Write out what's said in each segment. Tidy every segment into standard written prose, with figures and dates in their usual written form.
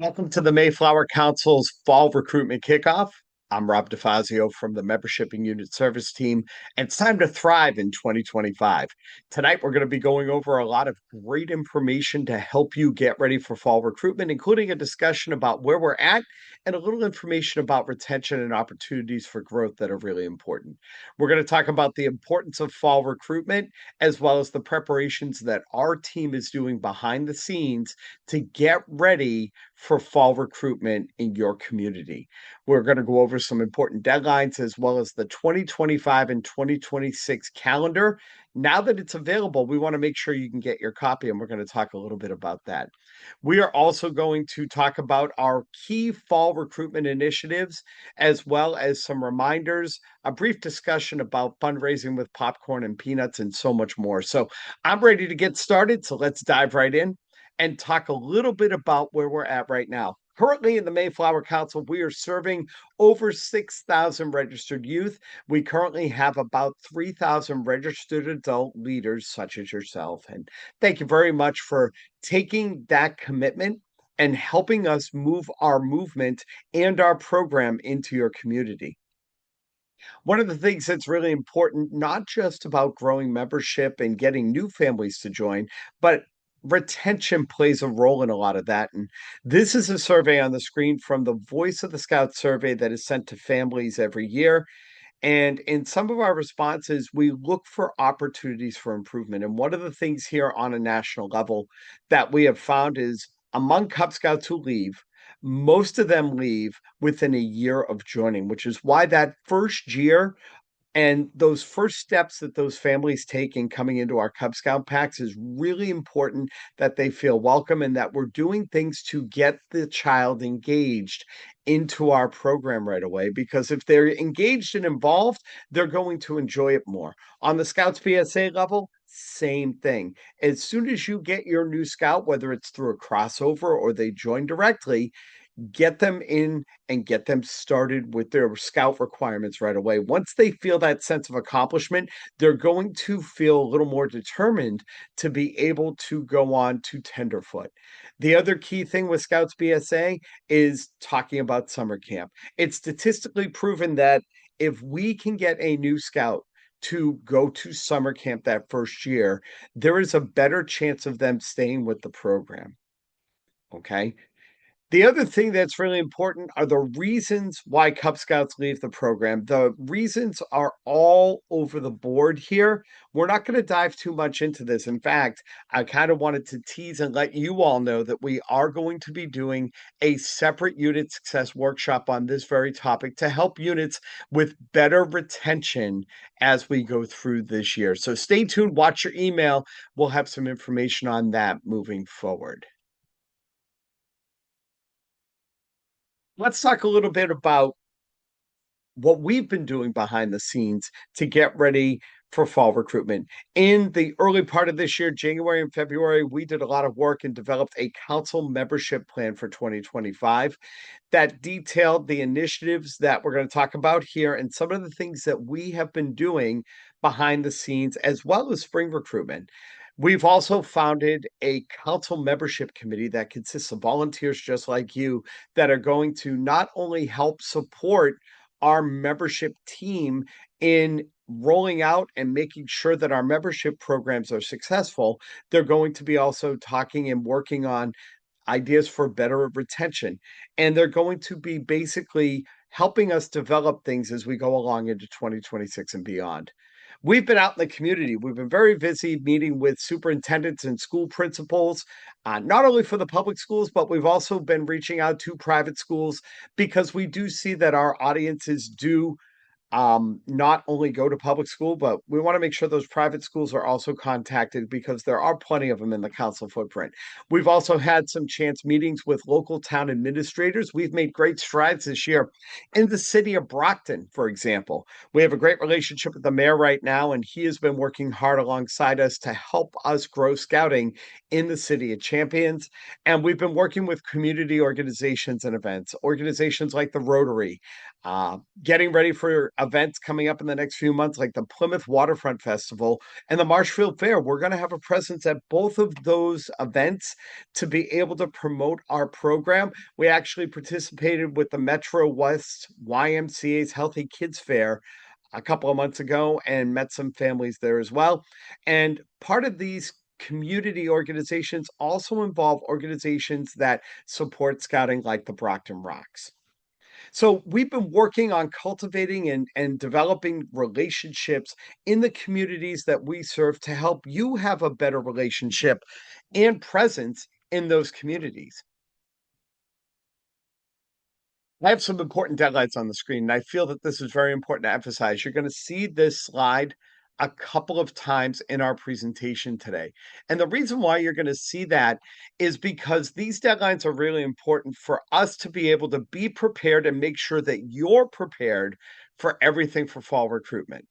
Welcome to the Mayflower Council's Fall Recruitment Kickoff. I'm Rob DeFazio from the Membership and Unit Service Team, and it's time to thrive in 2025. Tonight, we're going to be going over a lot of great information to help you get ready for fall recruitment, including a discussion about where we're at and a little information about retention and opportunities for growth that are really important. We're going to talk about the importance of fall recruitment, as well as the preparations that our team is doing behind the scenes to get ready for fall recruitment in your community. We're going to go over some important deadlines as well as the 2025 and 2026 calendar. Now that it's available, we want to make sure you can get your copy, and we're going to talk a little bit about that. We are also going to talk about our key fall recruitment initiatives, as well as some reminders, a brief discussion about fundraising with popcorn and peanuts, and so much more. So I'm ready to get started. So let's dive right in and talk a little bit about where we're at right now. Currently in the Mayflower Council, we are serving over 6,000 registered youth. We currently have about 3,000 registered adult leaders, such as yourself. And thank you very much for taking that commitment and helping us move our movement and our program into your community. One of the things that's really important, not just about growing membership and getting new families to join, but retention plays a role in a lot of that. And this is a survey on the screen from the Voice of the Scout survey that is sent to families every year. And in some of our responses, we look for opportunities for improvement. And one of the things here on a national level that we have found is among Cub Scouts who leave, most of them leave within a year of joining, which is why that first year and those first steps that those families take in coming into our Cub Scout packs is really important, that they feel welcome and that we're doing things to get the child engaged into our program right away. Because if they're engaged and involved, they're going to enjoy it more. On the Scouts PSA level, same thing. As soon as you get your new scout, whether it's through a crossover or they join directly, get them in and get them started with their scout requirements right away. Once they feel that sense of accomplishment, they're going to feel a little more determined to be able to go on to tenderfoot. The other key thing with Scouts BSA is talking about summer camp. It's statistically proven that if we can get a new scout to go to summer camp that first year, there is a better chance of them staying with the program. Okay. The other thing that's really important are the reasons why Cub Scouts leave the program. The reasons are all over the board here. We're not going to dive too much into this. In fact, I kind of wanted to tease and let you all know that we are going to be doing a separate unit success workshop on this very topic to help units with better retention as we go through this year. So stay tuned, watch your email. We'll have some information on that moving forward. Let's talk a little bit about what we've been doing behind the scenes to get ready for fall recruitment. In the early part of this year, January and February, we did a lot of work and developed a council membership plan for 2025 that detailed the initiatives that we're going to talk about here and some of the things that we have been doing behind the scenes, as well as spring recruitment. We've also founded a council membership committee that consists of volunteers just like you that are going to not only help support our membership team in rolling out and making sure that our membership programs are successful, they're going to be also talking and working on ideas for better retention. And they're going to be basically helping us develop things as we go along into 2026 and beyond. We've been out in the community. We've been very busy meeting with superintendents and school principals, not only for the public schools, but we've also been reaching out to private schools because we do see that our audiences do not only go to public school, but we want to make sure those private schools are also contacted because there are plenty of them in the council footprint. We've also had some chance meetings with local town administrators. We've made great strides this year in the city of Brockton, for example. We have a great relationship with the mayor right now, and he has been working hard alongside us to help us grow scouting in the city of Champions. And we've been working with community organizations and events, organizations like the Rotary, Getting ready for events coming up in the next few months, like the Plymouth Waterfront Festival and the Marshfield Fair. We're going to have a presence at both of those events to be able to promote our program. We actually participated with the Metro West YMCA's Healthy Kids Fair a couple of months ago and met some families there as well. And part of these community organizations also involve organizations that support scouting, like the Brockton Rocks. So we've been working on cultivating and developing relationships in the communities that we serve to help you have a better relationship and presence in those communities. I have some important deadlines on the screen, and I feel that this is very important to emphasize. You're going to see this slide a couple of times in our presentation today. And the reason why you're going to see that is because these deadlines are really important for us to be able to be prepared and make sure that you're prepared for everything for fall recruitment.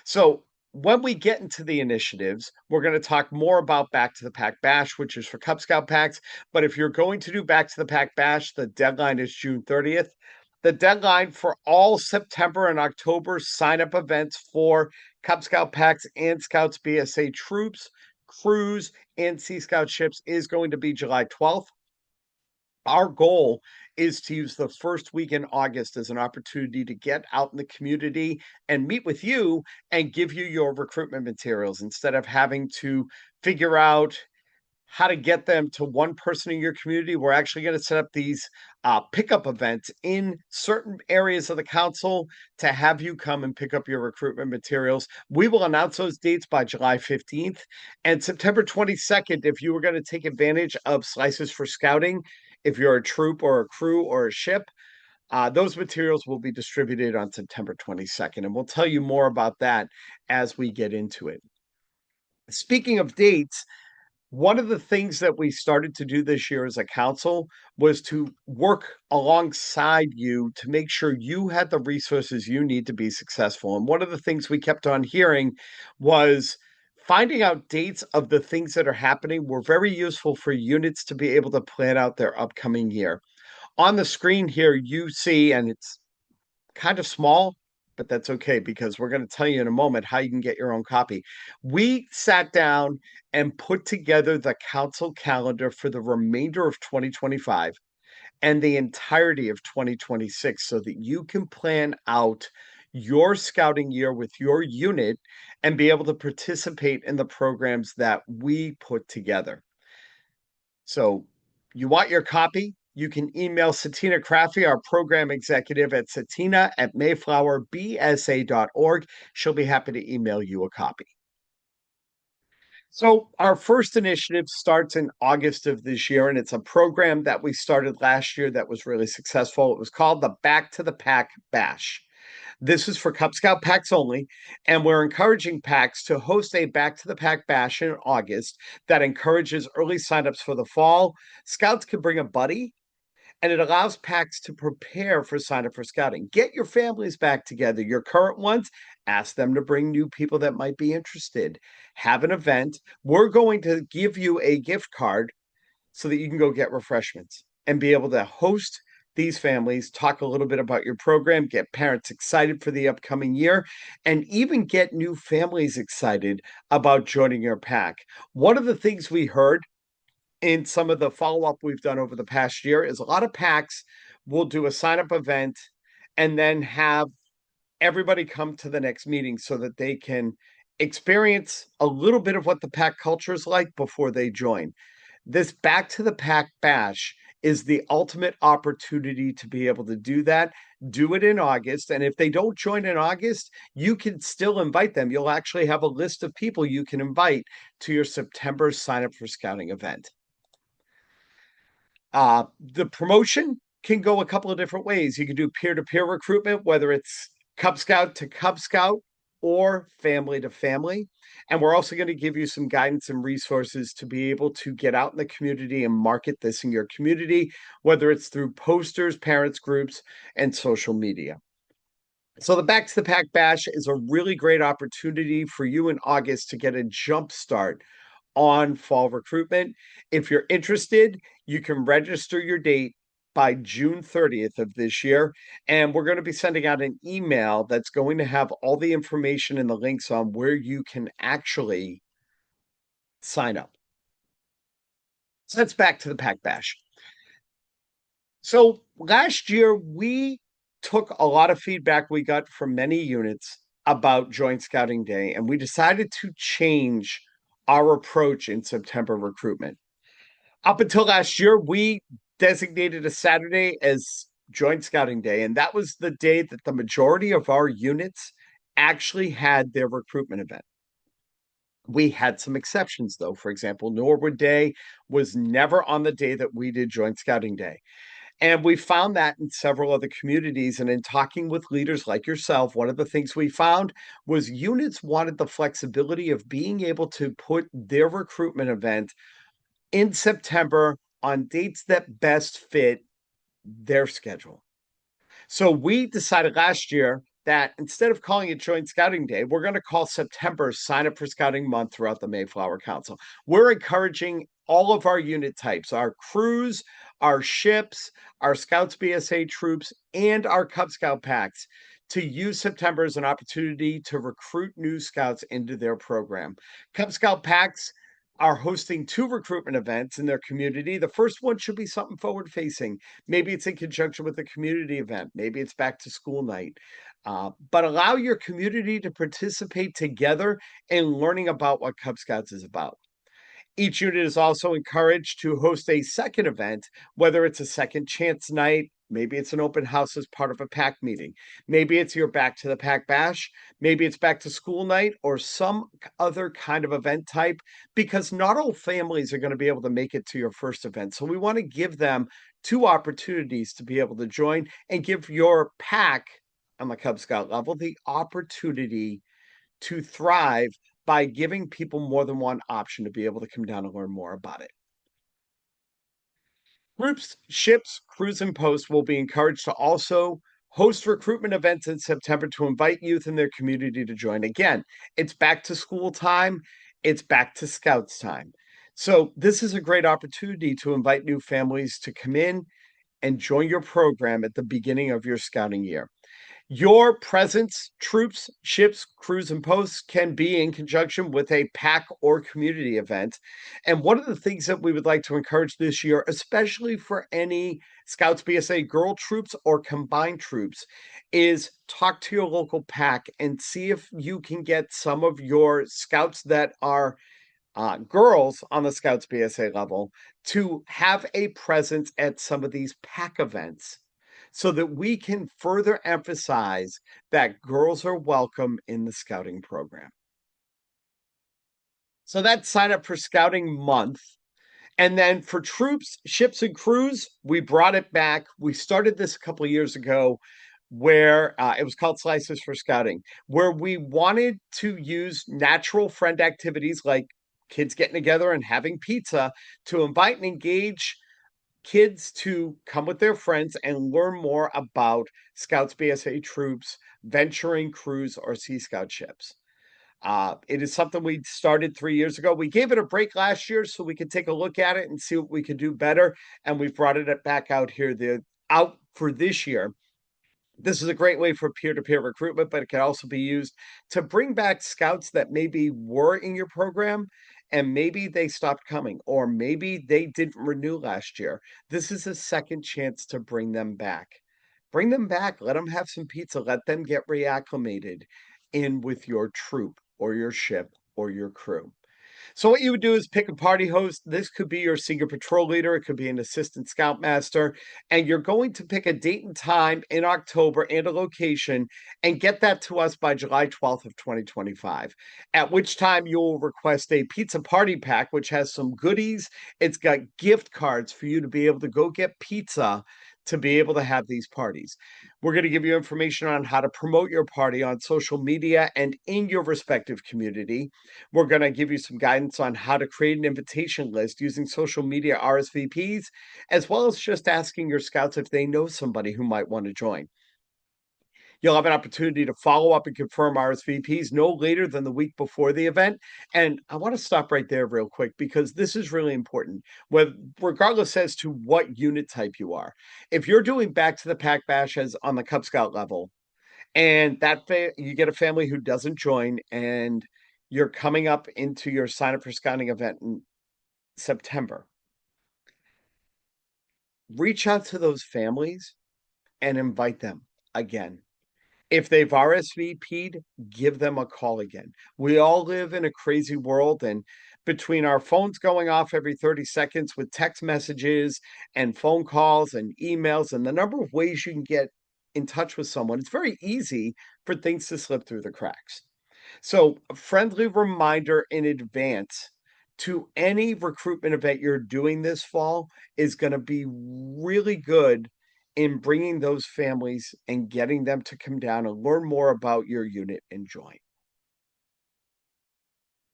So when we get into the initiatives, we're going to talk more about Back to the Pack Bash, which is for Cub Scout packs. But if you're going to do Back to the Pack Bash, the deadline is June 30th. The deadline for all September and October sign up events for Cub Scout packs and Scouts BSA troops, crews, and Sea Scout ships is going to be July 12th. Our goal is to use the first week in August as an opportunity to get out in the community and meet with you and give you your recruitment materials instead of having to figure out how to get them to one person in your community. We're actually going to set up these pickup events in certain areas of the council to have you come and pick up your recruitment materials. We will announce those dates by July 15th and September 22nd. If you were going to take advantage of Slices for Scouting, if you're a troop or a crew or a ship, those materials will be distributed on September 22nd. And we'll tell you more about that as we get into it. Speaking of dates, one of the things that we started to do this year as a council was to work alongside you to make sure you had the resources you need to be successful. And one of the things we kept on hearing was finding out dates of the things that are happening were very useful for units to be able to plan out their upcoming year. On the screen here, you see, and it's kind of small, but that's okay because we're going to tell you in a moment how you can get your own copy. We sat down and put together the council calendar for the remainder of 2025 and the entirety of 2026 so that you can plan out your scouting year with your unit and be able to participate in the programs that we put together. So you want your copy? You can email Satina Crafty, our program executive at satina@mayflowerbsa.org. She'll be happy to email you a copy. So our first initiative starts in August of this year, and it's a program that we started last year that was really successful. It was called the Back to the Pack Bash. This is for Cub Scout packs only, and we're encouraging packs to host a Back to the Pack Bash in August that encourages early signups for the fall. Scouts can bring a buddy, and it allows packs to prepare for sign up for scouting. Get your families back together, your current ones, ask them to bring new people that might be interested. Have an event. We're going to give you a gift card so that you can go get refreshments and be able to host these families, talk a little bit about your program, get parents excited for the upcoming year, and even get new families excited about joining your pack. One of the things we heard in some of the follow-up we've done over the past year is a lot of packs will do a sign-up event and then have everybody come to the next meeting so that they can experience a little bit of what the pack culture is like before they join. This Back to the Pack Bash is the ultimate opportunity to be able to do that. Do it in August. And if they don't join in August, you can still invite them. You'll actually have a list of people you can invite to your September sign up for scouting event. The promotion can go a couple of different ways. You can do peer-to-peer recruitment, whether it's Cub Scout to Cub Scout or family to family. And we're also going to give you some guidance and resources to be able to get out in the community and market this in your community, whether it's through posters, parents groups, and social media. So the Back to the Pack Bash is a really great opportunity for you in August to get a jump start on fall recruitment. If you're interested, you can register your date by June 30th of this year. And we're going to be sending out an email that's going to have all the information and the links on where you can actually sign up. So that's back to the Pack Bash. So last year, we took a lot of feedback we got from many units about Joint Scouting Day, and we decided to change our approach in September recruitment. Up until last year, we designated a Saturday as Joint Scouting Day, and that was the day that the majority of our units actually had their recruitment event. We had some exceptions, though. For example, Norwood Day was never on the day that we did Joint Scouting Day. And we found that in several other communities. And in talking with leaders like yourself, one of the things we found was units wanted the flexibility of being able to put their recruitment event in September on dates that best fit their schedule. So we decided last year that instead of calling it Joint Scouting Day, we're going to call September Sign Up for Scouting Month throughout the Mayflower Council. We're encouraging all of our unit types, our crews, our ships, our Scouts BSA troops, and our Cub Scout packs to use September as an opportunity to recruit new scouts into their program. Cub Scout packs are hosting 2 recruitment events in their community. The first one should be something forward facing. Maybe it's in conjunction with a community event. Maybe it's back to school night. But allow your community to participate together in learning about what Cub Scouts is about. Each unit is also encouraged to host a second event, whether it's a second chance night, maybe it's an open house as part of a pack meeting, maybe it's your back to the pack bash, maybe it's back to school night, or some other kind of event type, because not all families are going to be able to make it to your first event. So we want to give them 2 opportunities to be able to join and give your pack on the Cub Scout level the opportunity to thrive by giving people more than one option to be able to come down and learn more about it. Groups, ships, crews, and posts will be encouraged to also host recruitment events in September to invite youth in their community to join. Again, it's back to school time, it's back to Scouts time. So, this is a great opportunity to invite new families to come in and join your program at the beginning of your scouting year. Your presence, troops, ships, crews, and posts can be in conjunction with a pack or community event. And one of the things that we would like to encourage this year, especially for any Scouts BSA girl troops or combined troops, is talk to your local pack and see if you can get some of your scouts that are girls on the Scouts BSA level to have a presence at some of these pack events so that we can further emphasize that girls are welcome in the scouting program. So that's Sign Up for Scouting Month. And then for troops, ships, and crews, we brought it back. We started this a couple of years ago where it was called Slices for Scouting, where we wanted to use natural friend activities like kids getting together and having pizza to invite and engage kids to come with their friends and learn more about Scouts BSA troops, venturing crews, or Sea Scout ships. It is something we started 3 years ago. We gave it a break last year so we could take a look at it and see what we could do better. And we've brought it back out here, out for this year. This is a great way for peer-to-peer recruitment, but it can also be used to bring back scouts that maybe were in your program and maybe they stopped coming, or maybe they didn't renew last year. This is a second chance to bring them back. Bring them back, let them have some pizza, let them get reacclimated in with your troop or your ship or your crew. So what you would do is pick a party host. This could be your senior patrol leader. It could be an assistant scoutmaster. And you're going to pick a date and time in October and a location and get that to us by July 12th of 2025, at which time you'll request a pizza party pack, which has some goodies. It's got gift cards for you to be able to go get pizza to be able to have these parties. We're going to give you information on how to promote your party on social media and in your respective community. We're going to give you some guidance on how to create an invitation list using social media RSVPs, as well as just asking your scouts if they know somebody who might want to join. You'll have an opportunity to follow up and confirm RSVPs no later than the week before the event. And I want to stop right there real quick because this is really important, regardless as to what unit type you are. If you're doing back to the pack bashes on the Cub Scout level, and you get a family who doesn't join, and you're coming up into your sign up for scouting event in September, reach out to those families and invite them again. If they've RSVP'd, give them a call again. We all live in a crazy world, and between our phones going off every 30 seconds with text messages and phone calls and emails, and the number of ways you can get in touch with someone, it's very easy for things to slip through the cracks. So, a friendly reminder in advance to any recruitment event you're doing this fall is going to be really good in bringing those families and getting them to come down and learn more about your unit and join.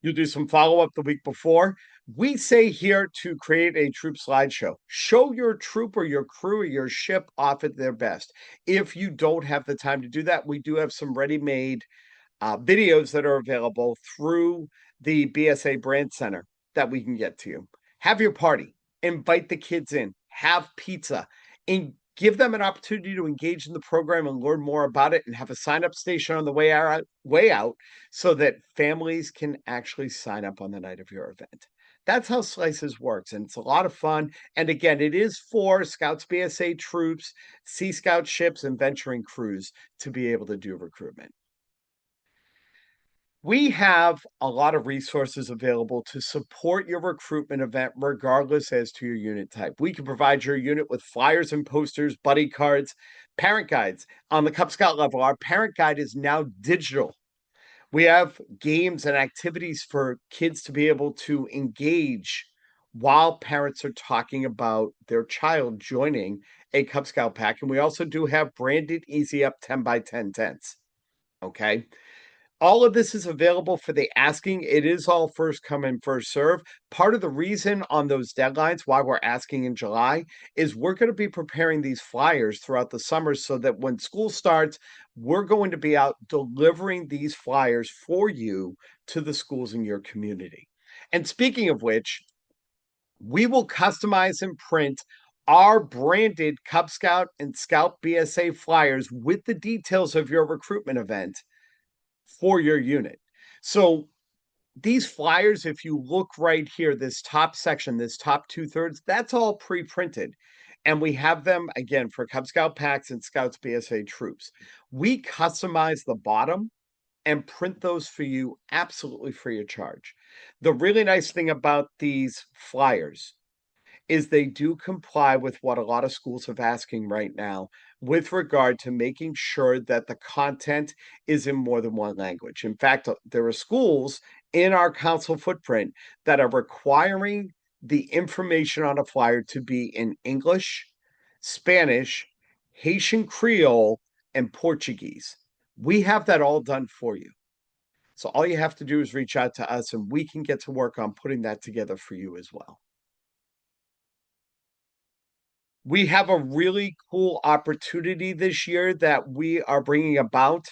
You'll do some follow up the week before. We say here to create a troop slideshow. Show your troop or your crew or your ship off at their best. If you don't have the time to do that, we do have some ready made videos that are available through the BSA Brand Center that we can get to you. Have your party, invite the kids in, have pizza, and give them an opportunity to engage in the program and learn more about it, and have a sign up station on the way out so that families can actually sign up on the night of your event. That's how Slices works, and it's a lot of fun. And again, it is for Scouts BSA troops, Sea Scout ships, and venturing crews to be able to do recruitment. We have a lot of resources available to support your recruitment event, regardless as to your unit type. We can provide your unit with flyers and posters, buddy cards, parent guides. On the Cub Scout level, our parent guide is now digital. We have games and activities for kids to be able to engage while parents are talking about their child joining a Cub Scout pack. And we also do have branded Easy Up 10 by 10 tents. Okay. All of this is available for the asking. It is all first come and first serve. Part of the reason on those deadlines why we're asking in July is we're going to be preparing these flyers throughout the summer so that when school starts, we're going to be out delivering these flyers for you to the schools in your community. And speaking of which, we will customize and print our branded Cub Scout and Scout BSA flyers with the details of your recruitment event for your unit. So these flyers, if you look right here, this top section, this top 2/3, that's all pre-printed. And we have them again for Cub Scout packs and Scouts BSA troops. We customize the bottom and print those for you absolutely free of charge. The really nice thing about these flyers is they do comply with what a lot of schools are asking right now with regard to making sure that the content is in more than one language. In fact, there are schools in our council footprint that are requiring the information on a flyer to be in English, Spanish, Haitian Creole, and Portuguese. We have that all done for you. So all you have to do is reach out to us and we can get to work on putting that together for you as well. We have a really cool opportunity this year that we are bringing about,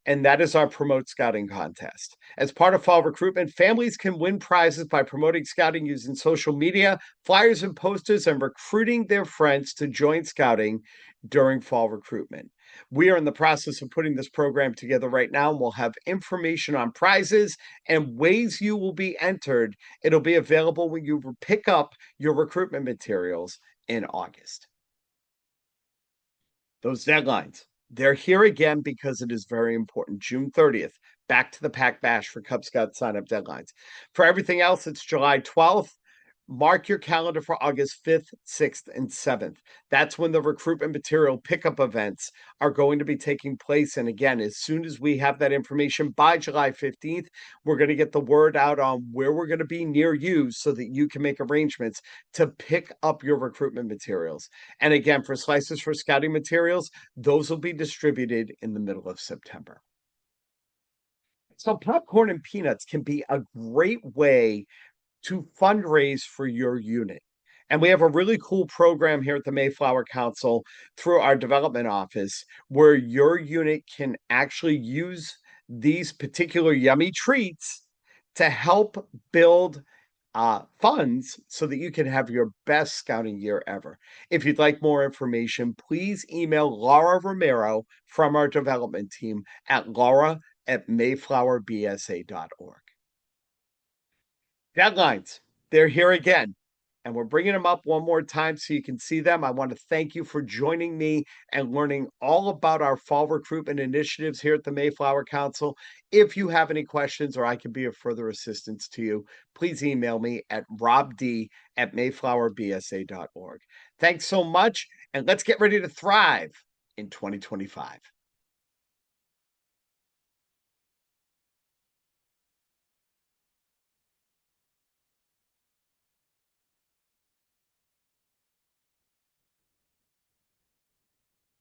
and that is our Promote Scouting contest. As part of fall recruitment, families can win prizes by promoting scouting using social media, flyers and posters, and recruiting their friends to join scouting during fall recruitment. We are in the process of putting this program together right now, and we'll have information on prizes and ways you will be entered. It'll be available when you pick up your recruitment materials in August. Those deadlines, they're here again because it is very important. June 30th, back to the Pack Bash for Cub Scout sign up deadlines. For everything else, it's July 12th. Mark your calendar for August 5th, 6th, and 7th. That's when the recruitment material pickup events are going to be taking place. And again, as soon as we have that information by July 15th, we're going to get the word out on where we're going to be near you so that you can make arrangements to pick up your recruitment materials. And again, for Slices for Scouting materials, those will be distributed in the middle of September. So popcorn and peanuts can be a great way to fundraise for your unit. And we have a really cool program here at the Mayflower Council through our development office where your unit can actually use these particular yummy treats to help build funds so that you can have your best scouting year ever. If you'd like more information, please email Laura Romero from our development team at laura@mayflowerbsa.org. Deadlines, they're here again. And we're bringing them up one more time so you can see them. I want to thank you for joining me and learning all about our fall recruitment initiatives here at the Mayflower Council. If you have any questions or I can be of further assistance to you, please email me at robd@mayflowerbsa.org. Thanks so much, and let's get ready to thrive in 2025.